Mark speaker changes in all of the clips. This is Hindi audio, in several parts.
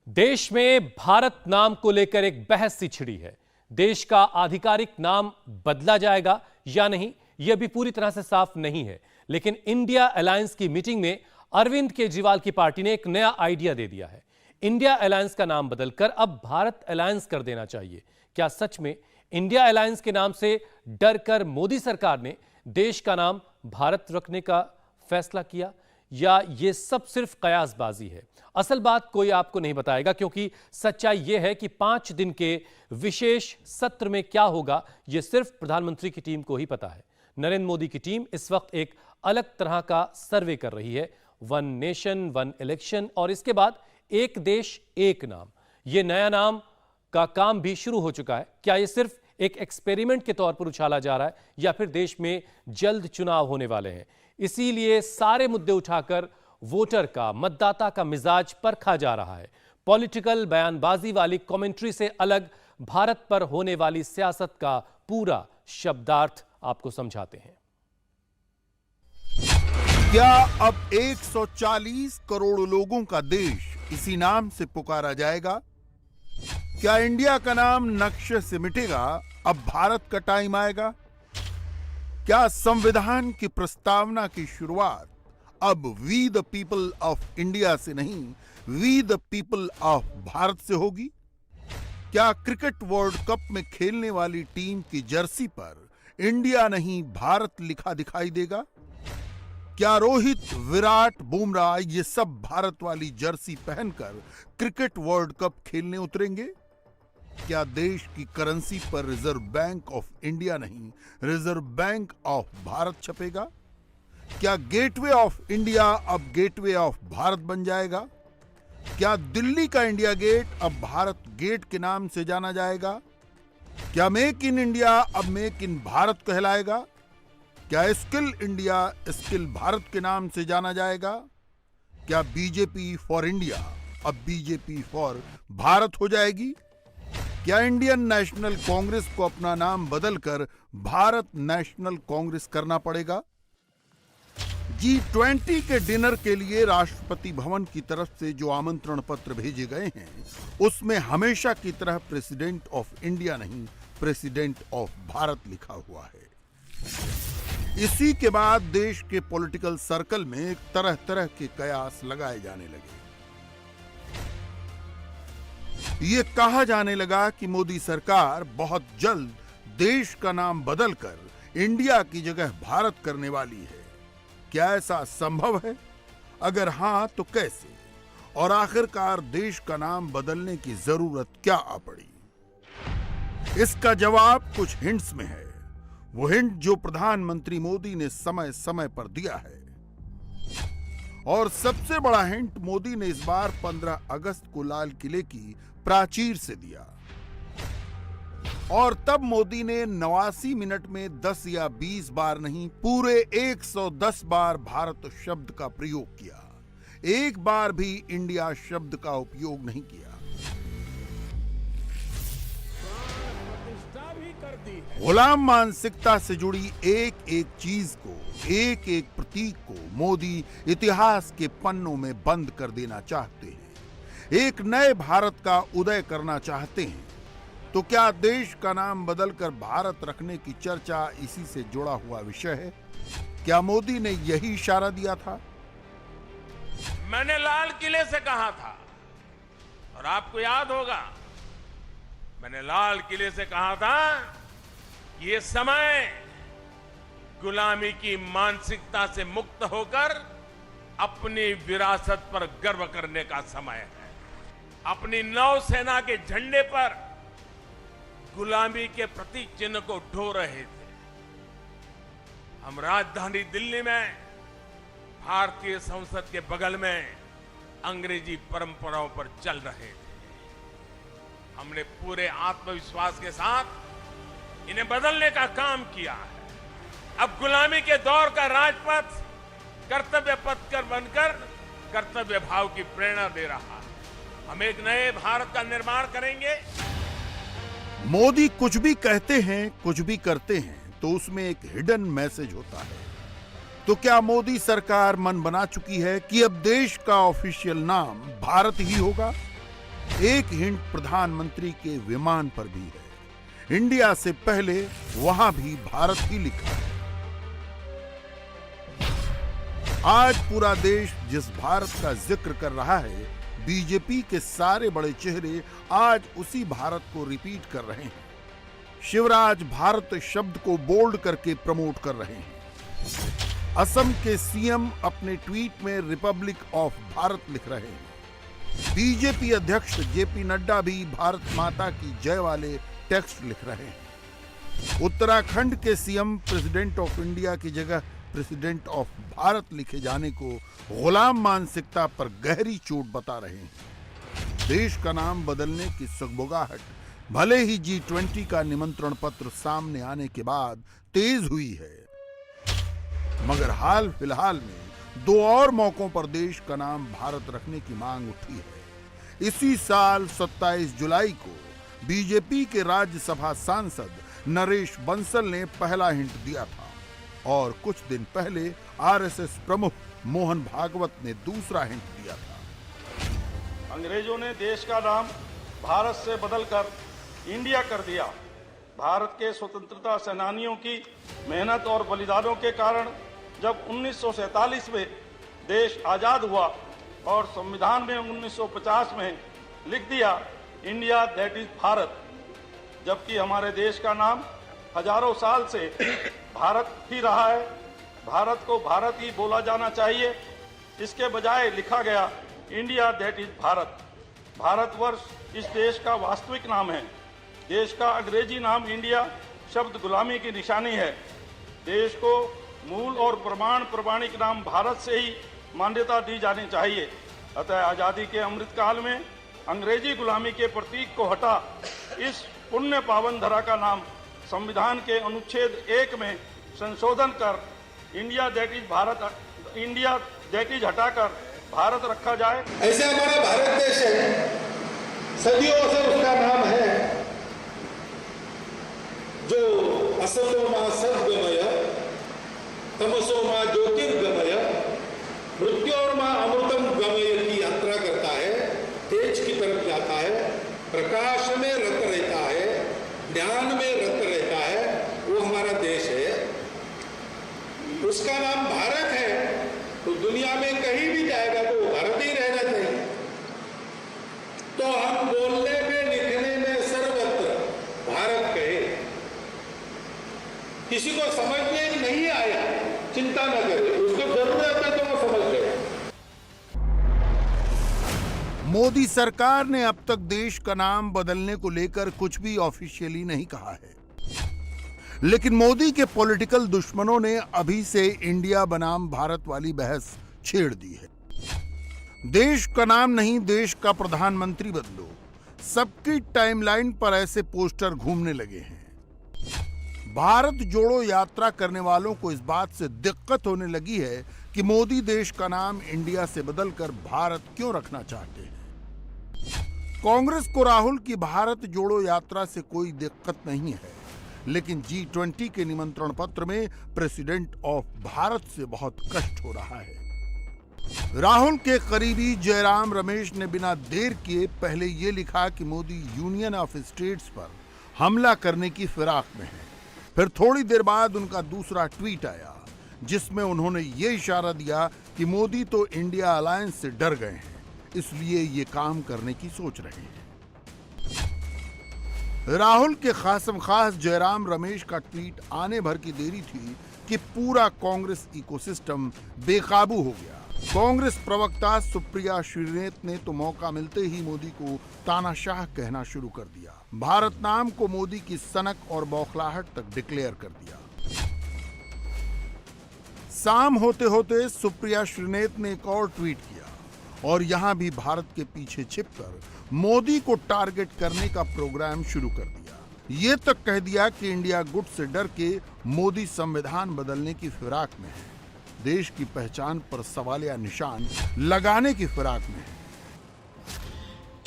Speaker 1: देश में भारत नाम को लेकर एक बहस सी छिड़ी है। देश का आधिकारिक नाम बदला जाएगा या नहीं, यह भी पूरी तरह से साफ नहीं है। लेकिन इंडिया अलायंस की मीटिंग में अरविंद केजरीवाल की पार्टी ने एक नया आइडिया दे दिया है। इंडिया अलायंस का नाम बदलकर अब भारत अलायंस कर देना चाहिए। क्या सच में इंडिया अलायंस के नाम से डरकर मोदी सरकार ने देश का नाम भारत रखने का फैसला किया, या यह सब सिर्फ कयासबाजी है? असल बात कोई आपको नहीं बताएगा, क्योंकि सच्चाई यह है कि 5 दिन के विशेष सत्र में क्या होगा यह सिर्फ प्रधानमंत्री की टीम को ही पता है। नरेंद्र मोदी की टीम इस वक्त एक अलग तरह का सर्वे कर रही है, वन नेशन वन इलेक्शन, और इसके बाद एक देश एक नाम। यह नया नाम का काम भी शुरू हो चुका है। क्या यह सिर्फ एक एक्सपेरिमेंट के तौर पर उछाला जा रहा है, या फिर देश में जल्द चुनाव होने वाले हैं? इसीलिए सारे मुद्दे उठाकर वोटर का, मतदाता का मिजाज परखा जा रहा है। पॉलिटिकल बयानबाजी वाली कमेंट्री से अलग भारत पर होने वाली सियासत का पूरा शब्दार्थ आपको समझाते हैं।
Speaker 2: क्या अब 140 करोड़ लोगों का देश इसी नाम से पुकारा जाएगा? क्या इंडिया का नाम नक्शे से मिटेगा? अब भारत का टाइम आएगा? क्या संविधान की प्रस्तावना की शुरुआत अब we the people of India से नहीं, we the people of Bharat से होगी? क्या क्रिकेट वर्ल्ड कप में खेलने वाली टीम की जर्सी पर इंडिया नहीं भारत लिखा दिखाई देगा? क्या रोहित, विराट, बुमराह ये सब भारत वाली जर्सी पहनकर क्रिकेट वर्ल्ड कप खेलने उतरेंगे? क्या देश की करेंसी पर रिजर्व बैंक ऑफ इंडिया नहीं, रिजर्व बैंक ऑफ भारत छपेगा? क्या गेटवे ऑफ इंडिया अब गेटवे ऑफ भारत बन जाएगा? क्या दिल्ली का इंडिया गेट अब भारत गेट के नाम से जाना जाएगा? क्या मेक इन इंडिया अब मेक इन भारत कहलाएगा? क्या स्किल इंडिया स्किल भारत के नाम से जाना जाएगा? क्या बीजेपी फॉर इंडिया अब बीजेपी फॉर भारत हो जाएगी? क्या इंडियन नेशनल कांग्रेस को अपना नाम बदलकर भारत नेशनल कांग्रेस करना पड़ेगा? G20 के डिनर के लिए राष्ट्रपति भवन की तरफ से जो आमंत्रण पत्र भेजे गए हैं, उसमें हमेशा की तरह प्रेसिडेंट ऑफ इंडिया नहीं, प्रेसिडेंट ऑफ भारत लिखा हुआ है। इसी के बाद देश के पॉलिटिकल सर्कल में तरह तरह के कयास लगाए जाने लगे। ये कहा जाने लगा कि मोदी सरकार बहुत जल्द देश का नाम बदलकर इंडिया की जगह भारत करने वाली है। क्या ऐसा संभव है? अगर हां तो कैसे? और आखिरकार देश का नाम बदलने की जरूरत क्या आ पड़ी? इसका जवाब कुछ हिंट्स में है। वो हिंट जो प्रधानमंत्री मोदी ने समय समय पर दिया है। और सबसे बड़ा हिंट मोदी ने इस बार 15 अगस्त को लाल किले की प्राचीर से दिया। और तब मोदी ने 89 मिनट में 10 या 20 बार नहीं, पूरे 110 बार भारत शब्द का प्रयोग किया। एक बार भी इंडिया शब्द का उपयोग नहीं किया। गुलाम मानसिकता से जुड़ी एक एक चीज को, एक एक प्रतीक को मोदी इतिहास के पन्नों में बंद कर देना चाहते हैं। एक नए भारत का उदय करना चाहते हैं। तो क्या देश का नाम बदलकर भारत रखने की चर्चा इसी से जुड़ा हुआ विषय है? क्या मोदी ने यही इशारा दिया था?
Speaker 3: मैंने लाल किले से कहा था, और आपको याद होगा, मैंने लाल किले से कहा था, ये समय गुलामी की मानसिकता से मुक्त होकर अपनी विरासत पर गर्व करने का समय है। अपनी नौसेना के झंडे पर गुलामी के प्रतीक चिन्ह को ढो रहे थे। हम राजधानी दिल्ली में भारतीय संसद के बगल में अंग्रेजी परंपराओं पर चल रहे थे। हमने पूरे आत्मविश्वास के साथ इन्हें बदलने का काम किया है। अब गुलामी के दौर का राजपथ कर्तव्य पथ कर बनकर कर्तव्य भाव की प्रेरणा दे रहा है। हम एक नए भारत का निर्माण करेंगे।
Speaker 2: मोदी कुछ भी कहते हैं, कुछ भी करते हैं, तो उसमें एक हिडन मैसेज होता है। तो क्या मोदी सरकार मन बना चुकी है कि अब देश का ऑफिशियल नाम भारत ही होगा? एक हिंट प्रधानमंत्री के विमान पर भी है। इंडिया से पहले वहां भी भारत ही लिखा है। आज पूरा देश जिस भारत का जिक्र कर रहा है, बीजेपी के सारे बड़े चेहरे आज उसी भारत को रिपीट कर रहे हैं। शिवराज भारत शब्द को बोल्ड करके प्रमोट कर रहे हैं। असम के सीएम अपने ट्वीट में रिपब्लिक ऑफ भारत लिख रहे हैं। बीजेपी अध्यक्ष जेपी नड्डा भी भारत माता की जय वाले टेक्स्ट लिख रहे हैं। उत्तराखंड के सीएम प्रेसिडेंट ऑफ इंडिया की जगह प्रेसिडेंट ऑफ भारत लिखे जाने को गुलाम मानसिकता पर गहरी चोट बता रहे हैं। देश का नाम बदलने की सगबगाहट भले ही G20 का निमंत्रण पत्र सामने आने के बाद तेज हुई है, मगर हाल फिलहाल में 2 और मौकों पर देश का नाम भारत रखने की मांग उठी है। इसी साल 27 जुलाई को बीजेपी के राज्यसभा सांसद नरेश बंसल ने पहला हिंट दिया था और कुछ दिन पहले आरएसएस प्रमुख मोहन भागवत ने दूसरा हिंट दिया था।
Speaker 4: अंग्रेजों ने देश का नाम भारत से बदलकर इंडिया कर दिया। भारत के स्वतंत्रता सेनानियों की मेहनत और बलिदानों के कारण जब 1947 में देश आजाद हुआ और संविधान में 1950 में लिख दिया इंडिया दैट इज भारत, जबकि हमारे देश का नाम हजारों साल से भारत ही रहा है। भारत को भारत ही बोला जाना चाहिए, इसके बजाय लिखा गया India that is Bharat. Bharatvarsh इस देश का वास्तविक नाम है। देश का अंग्रेजी नाम इंडिया शब्द गुलामी की निशानी है। देश को मूल और प्रमाणिक नाम भारत से ही मान्यता दी जानी चाहिए। अतः आज़ादी के अमृतकाल में अंग्रेजी गुलामी के प्रतीक को हटा इस पुण्य पावन धरा का नाम संविधान के अनुच्छेद 1 में संशोधन कर इंडिया दैट इज हटाकर भारत रखा जाए।
Speaker 5: ऐसे हमारा भारत देश है, सदियों से उसका नाम है जो असतो मा सद्गमय तमसो मा ज्योतिर्गमय मृत्योर्मा अमृतम गमय की यात्रा करता है, तेज की तरफ जाता है, प्रकाश में रत रहता है, ज्ञान में रत रहता है, वो हमारा देश है। उसका नाम भारत है तो दुनिया में कहीं भी जाएगा तो वो भारत ही रहना चाहिए। तो हम बोलने में लिखने में सर्वत्र भारत कहे। किसी को समझने नहीं आया चिंता न करे, उसको जरूरत है तो वो समझ गए।
Speaker 2: मोदी सरकार ने अब तक देश का नाम बदलने को लेकर कुछ भी ऑफिशियली नहीं कहा है, लेकिन मोदी के पॉलिटिकल दुश्मनों ने अभी से इंडिया बनाम भारत वाली बहस छेड़ दी है। देश का नाम नहीं, देश का प्रधानमंत्री बदलो। सबकी टाइमलाइन पर ऐसे पोस्टर घूमने लगे हैं। भारत जोड़ो यात्रा करने वालों को इस बात से दिक्कत होने लगी है कि मोदी देश का नाम इंडिया से बदलकर भारत क्यों रखना चाहते हैं। कांग्रेस को राहुल की भारत जोड़ो यात्रा से कोई दिक्कत नहीं है, लेकिन G20 के निमंत्रण पत्र में प्रेसिडेंट ऑफ भारत से बहुत कष्ट हो रहा है। राहुल के करीबी जयराम रमेश ने बिना देर किए पहले ये लिखा कि मोदी यूनियन ऑफ स्टेट्स पर हमला करने की फिराक में है। फिर थोड़ी देर बाद उनका दूसरा ट्वीट आया जिसमें उन्होंने ये इशारा दिया कि मोदी तो इंडिया अलायंस से डर गए हैं, इसलिए ये काम करने की सोच रहे हैं। राहुल के खासम खास जयराम रमेश का ट्वीट आने भर की देरी थी कि पूरा कांग्रेस इकोसिस्टम बेकाबू हो गया। कांग्रेस प्रवक्ता सुप्रिया श्रीनेत ने तो मौका मिलते ही मोदी को तानाशाह कहना शुरू कर दिया। भारत नाम को मोदी की सनक और बौखलाहट तक डिक्लेयर कर दिया। शाम होते होते सुप्रिया श्रीनेत ने एक और ट्वीट किया और यहां भी भारत के पीछे छिपकर मोदी को टारगेट करने का प्रोग्राम शुरू कर दिया। ये तक कह दिया कि इंडिया गुट से डर के मोदी संविधान बदलने की फिराक में है, देश की पहचान पर सवालिया निशान लगाने की फिराक में है।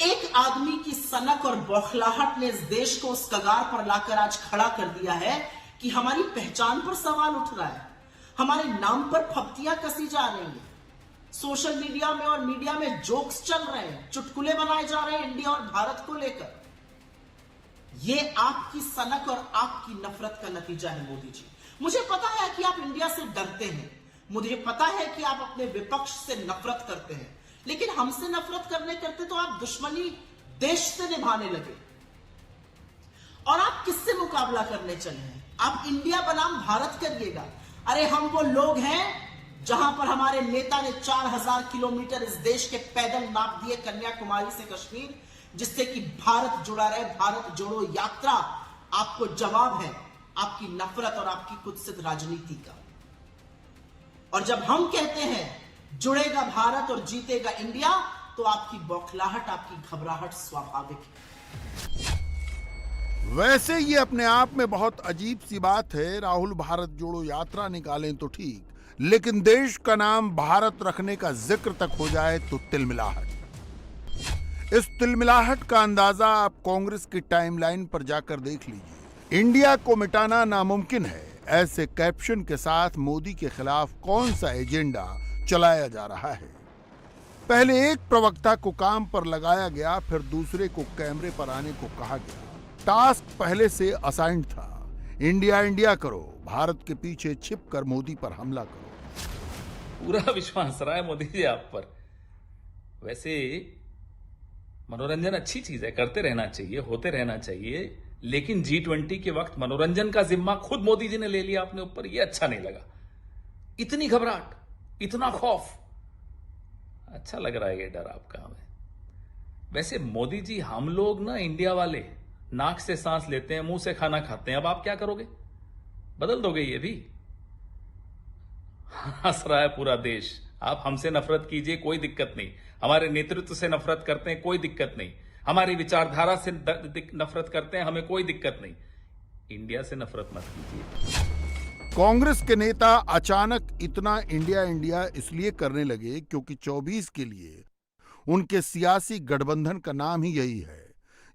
Speaker 6: एक आदमी की सनक और बौखलाहट ने इस देश को उस कगार पर लाकर आज खड़ा कर दिया है कि हमारी पहचान पर सवाल उठ रहा है, हमारे नाम पर फप्तियां कसी जा रही हैं। सोशल मीडिया में और मीडिया में जोक्स चल रहे हैं, चुटकुले बनाए जा रहे हैं इंडिया और भारत को लेकर। यह आपकी सनक और आपकी नफरत का नतीजा है मोदी जी। मुझे पता है कि आप इंडिया से डरते हैं, मुझे पता है कि आप अपने विपक्ष से नफरत करते हैं, लेकिन हमसे नफरत करते तो आप दुश्मनी देश से निभाने लगे। और आप किससे मुकाबला करने चले हैं? आप इंडिया बनाम भारत करिएगा। अरे हम वो लोग हैं जहां पर हमारे नेता ने 4000 किलोमीटर इस देश के पैदल नाप दिए, कन्याकुमारी से कश्मीर, जिससे कि भारत जुड़ा रहे। भारत जोड़ो यात्रा आपको जवाब है आपकी नफरत और आपकी कुत्सित राजनीति का। और जब हम कहते हैं जुड़ेगा भारत और जीतेगा इंडिया, तो आपकी बौखलाहट, आपकी घबराहट स्वाभाविक है।
Speaker 2: वैसे ये अपने आप में बहुत अजीब सी बात है, राहुल भारत जोड़ो यात्रा निकालें तो ठीक, लेकिन देश का नाम भारत रखने का जिक्र तक हो जाए तो तिलमिलाहट। इस तिलमिलाहट का अंदाजा आप कांग्रेस की टाइमलाइन पर जाकर देख लीजिए। इंडिया को मिटाना नामुमकिन है, ऐसे कैप्शन के साथ मोदी के खिलाफ कौन सा एजेंडा चलाया जा रहा है। पहले एक प्रवक्ता को काम पर लगाया गया, फिर दूसरे को कैमरे पर आने को कहा गया। टास्क पहले से असाइंड था, इंडिया इंडिया करो, भारत के पीछे छिपकर मोदी पर हमला करो।
Speaker 7: पूरा विश्वास रहा है मोदी जी आप पर। वैसे मनोरंजन अच्छी चीज है, करते रहना चाहिए, होते रहना चाहिए, लेकिन G20 के वक्त मनोरंजन का जिम्मा खुद मोदी जी ने ले लिया अपने ऊपर, ये अच्छा नहीं लगा। इतनी घबराहट, इतना खौफ, अच्छा लग रहा है ये डर आपका हमें। वैसे मोदी जी, हम लोग ना इंडिया वाले नाक से सांस लेते हैं, मुंह से खाना खाते हैं, अब आप क्या करोगे? बदल दोगे ये भी? हंस रहा है पूरा देश। आप हमसे नफरत कीजिए, कोई दिक्कत नहीं, हमारे नेतृत्व से नफरत करते हैं, कोई दिक्कत नहीं, हमारी विचारधारा से नफरत करते हैं, हमें कोई दिक्कत नहीं, इंडिया से नफरत मत कीजिए।
Speaker 2: कांग्रेस के नेता अचानक इतना इंडिया इंडिया इसलिए करने लगे क्योंकि 24 के लिए उनके सियासी गठबंधन का नाम ही यही है।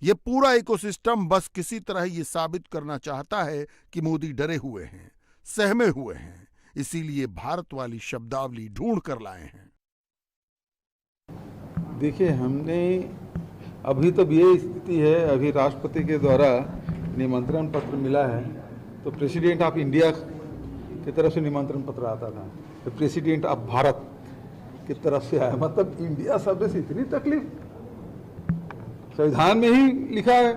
Speaker 2: ये पूरा इकोसिस्टम बस किसी तरह ये साबित करना चाहता है कि मोदी डरे हुए हैं, सहमे हुए हैं, इसीलिए भारत वाली शब्दावली ढूंढ कर लाए हैं।
Speaker 8: देखिए, हमने अभी तो ये स्थिति है, अभी राष्ट्रपति के द्वारा निमंत्रण पत्र मिला है, तो प्रेसिडेंट ऑफ इंडिया की तरफ से निमंत्रण पत्र आता था, तो प्रेसिडेंट ऑफ भारत की तरफ से आया। मतलब इंडिया शब्द से इतनी तकलीफ, संविधान में ही लिखा है,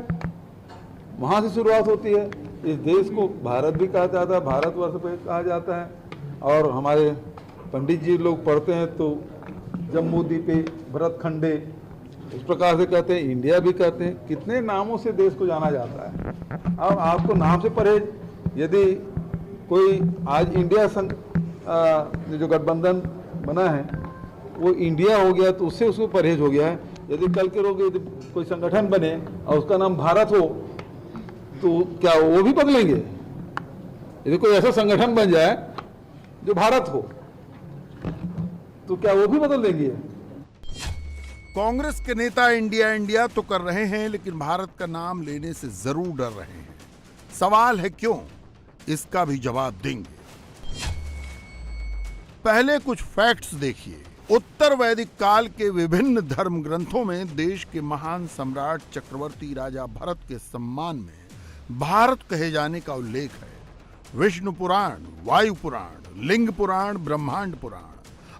Speaker 8: वहाँ से शुरुआत होती है। इस देश को भारत भी कहा जाता है, भारतवर्ष पे कहा जाता है, और हमारे पंडित जी लोग पढ़ते हैं तो जम्मू द्वीपे भरत खंडे इस प्रकार से कहते हैं, इंडिया भी कहते हैं, कितने नामों से देश को जाना जाता है। अब आपको नाम से परहेज, यदि कोई आज इंडिया संघ जो गठबंधन बना है वो इंडिया हो गया तो उससे उसको परहेज हो गया है। यदि कल के लोग यदि कोई संगठन बने और उसका नाम भारत हो तो क्या वो भी बदलेंगे? यदि कोई ऐसा संगठन बन जाए जो भारत हो तो क्या वो भी बदल देंगे?
Speaker 2: कांग्रेस के नेता इंडिया इंडिया तो कर रहे हैं, लेकिन भारत का नाम लेने से जरूर डर रहे हैं। सवाल है क्यों, इसका भी जवाब देंगे। पहले कुछ फैक्ट्स देखिए। उत्तर वैदिक काल के विभिन्न धर्म ग्रंथों में देश के महान सम्राट चक्रवर्ती राजा भरत के सम्मान में भारत कहे जाने का उल्लेख है। विष्णु पुराण, वायु पुराण, लिंग पुराण, ब्रह्मांड पुराण,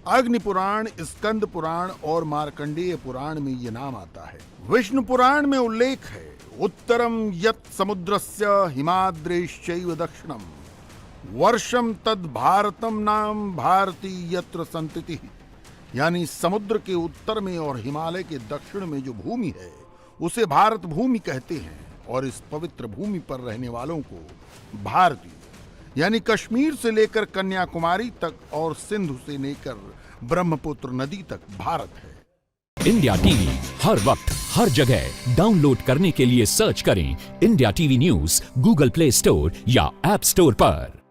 Speaker 2: अग्नि पुराण, स्कंद पुराण और मार्कंडेय पुराण में ये नाम आता है। विष्णु पुराण में उल्लेख है, उत्तरम यत् समुद्रस्य हिमाद्रेश्चैव दक्षिणम वर्षम तद भारतम नाम भारती यत्र संतति। यानी समुद्र के उत्तर में और हिमालय के दक्षिण में जो भूमि है उसे भारत भूमि कहते हैं, और इस पवित्र भूमि पर रहने वालों को भारतीय यानी कश्मीर से लेकर कन्याकुमारी तक और सिंधु से लेकर ब्रह्मपुत्र नदी तक भारत है।
Speaker 9: इंडिया टीवी हर वक्त हर जगह डाउनलोड करने के लिए सर्च करें India TV news Google play store या ऐप स्टोर पर।